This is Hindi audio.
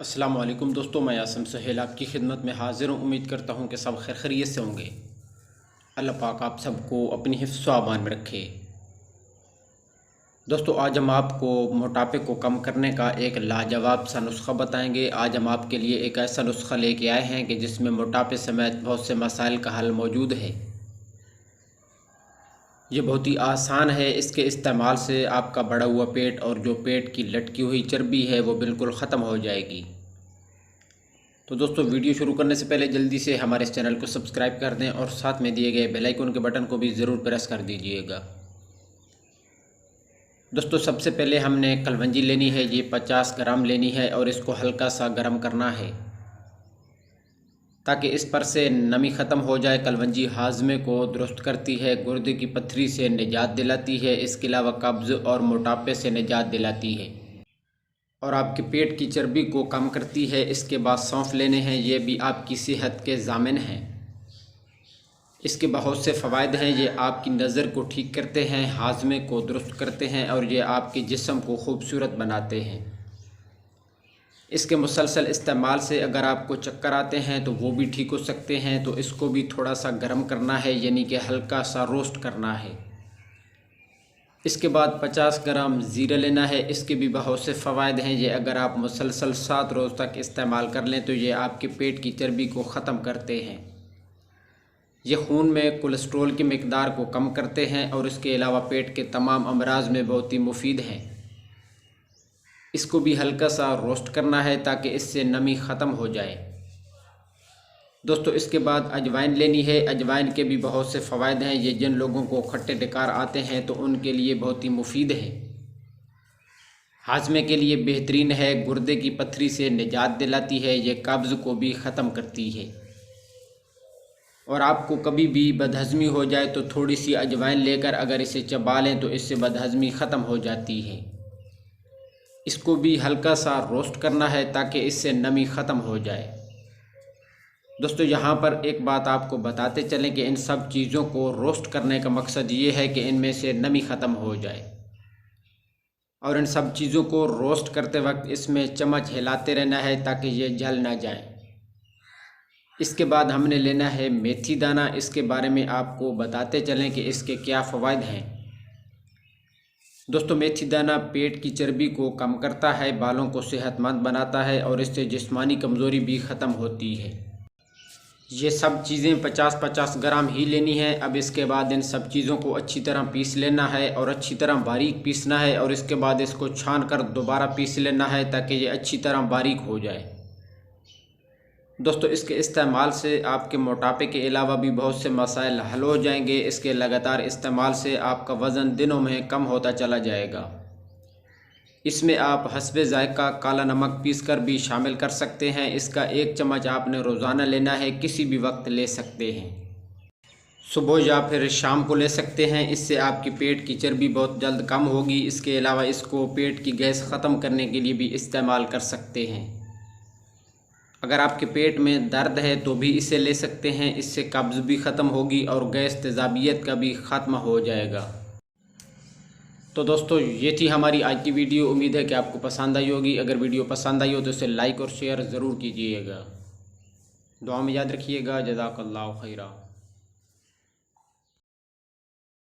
अस्सलाम वालेकुम दोस्तों, मैं आसम सहेल आपकी खिदमत में हाज़िर हूँ। उम्मीद करता हूँ कि सब खैर खैरियत से होंगे। अल्लाह पाक आप सबको अपनी हिफ्ज़ व अमान में रखे। दोस्तों, आज हम आपको मोटापे को कम करने का एक लाजवाब सा नुस्खा बताएंगे। आज हम आपके लिए एक ऐसा नुस्खा लेके आए हैं कि जिसमें मोटापे समेत बहुत से मसाइल का हल मौजूद है। ये बहुत ही आसान है। इसके इस्तेमाल से आपका बढ़ा हुआ पेट और जो पेट की लटकी हुई चर्बी है वो बिल्कुल ख़त्म हो जाएगी। तो दोस्तों, वीडियो शुरू करने से पहले जल्दी से हमारे इस चैनल को सब्सक्राइब कर दें और साथ में दिए गए बेल आइकन के बटन को भी ज़रूर प्रेस कर दीजिएगा। दोस्तों, सबसे पहले हमने कलवंजी लेनी है। ये 50 ग्राम लेनी है और इसको हल्का सा गर्म करना है ताकि इस पर से नमी ख़त्म हो जाए। कलवंजी हाजमे को दुरुस्त करती है, गुर्दे की पथरी से निजात दिलाती है, इसके अलावा कब्ज़ और मोटापे से निजात दिलाती है और आपके पेट की चर्बी को कम करती है। इसके बाद सौंफ लेने हैं, ये भी आपकी सेहत के ज़ामिन हैं। इसके बहुत से फ़वाइद हैं। ये आपकी नज़र को ठीक करते हैं, हाजमे को दुरुस्त करते हैं और ये आपके जिस्म को खूबसूरत बनाते हैं। इसके मुसलसल इस्तेमाल से अगर आपको चक्कर आते हैं तो वो भी ठीक हो सकते हैं। तो इसको भी थोड़ा सा गर्म करना है, यानी कि हल्का सा रोस्ट करना है। इसके बाद 50 ग्राम ज़ीरा लेना है। इसके भी बहुत से फ़वाइद हैं। ये अगर आप मुसलसल 7 रोज़ तक इस्तेमाल कर लें तो ये आपके पेट की चर्बी को ख़त्म करते हैं। ये खून में कोलेस्ट्रॉल की मिकदार को कम करते हैं और इसके अलावा पेट के तमाम अमराज में बहुत ही मुफीद हैं। इसको भी हल्का सा रोस्ट करना है ताकि इससे नमी ख़त्म हो जाए। दोस्तों, इसके बाद अजवाइन लेनी है। अजवाइन के भी बहुत से फ़वाइद हैं। ये जिन लोगों को खट्टे डकार आते हैं तो उनके लिए बहुत ही मुफीद है। हाजमे के लिए बेहतरीन है, गुर्दे की पथरी से निजात दिलाती है, ये कब्ज़ को भी ख़त्म करती है। और आपको कभी भी बदहज़मी हो जाए तो थोड़ी सी अजवाइन लेकर अगर इसे चबा लें तो इससे बदहज़मी ख़त्म हो जाती है। इसको भी हल्का सा रोस्ट करना है ताकि इससे नमी ख़त्म हो जाए। दोस्तों, यहाँ पर एक बात आपको बताते चलें कि इन सब चीज़ों को रोस्ट करने का मकसद ये है कि इनमें से नमी ख़त्म हो जाए और इन सब चीज़ों को रोस्ट करते वक्त इसमें चम्मच हिलाते रहना है ताकि ये जल ना जाए। इसके बाद हमने लेना है मेथी दाना। इसके बारे में आपको बताते चलें कि इसके क्या फ़वाइद हैं। दोस्तों, मेथी दाना पेट की चर्बी को कम करता है, बालों को सेहतमंद बनाता है और इससे जिस्मानी कमज़ोरी भी ख़त्म होती है। ये सब चीज़ें 50-50 ग्राम ही लेनी है। अब इसके बाद इन सब चीज़ों को अच्छी तरह पीस लेना है और अच्छी तरह बारीक पीसना है और इसके बाद इसको छान कर दोबारा पीस लेना है ताकि ये अच्छी तरह बारीक हो जाए। दोस्तों, इसके इस्तेमाल से आपके मोटापे के अलावा भी बहुत से मसाइल हल हो जाएंगे। इसके लगातार इस्तेमाल से आपका वज़न दिनों में कम होता चला जाएगा। इसमें आप हस्बे ज़ायक़ा काला नमक पीसकर भी शामिल कर सकते हैं। इसका 1 चम्मच आपने रोज़ाना लेना है, किसी भी वक्त ले सकते हैं, सुबह या फिर शाम को ले सकते हैं। इससे आपकी पेट की चर्बी बहुत जल्द कम होगी। इसके अलावा इसको पेट की गैस ख़त्म करने के लिए भी इस्तेमाल कर सकते हैं। अगर आपके पेट में दर्द है तो भी इसे ले सकते हैं। इससे कब्ज़ भी ख़त्म होगी और गैस तेज़ाबियत का भी ख़त्म हो जाएगा। तो दोस्तों, ये थी हमारी आज की वीडियो। उम्मीद है कि आपको पसंद आई होगी। अगर वीडियो पसंद आई हो तो इसे लाइक और शेयर ज़रूर कीजिएगा। दुआ में याद रखिएगा। जज़ाकल्लाहु खैरा।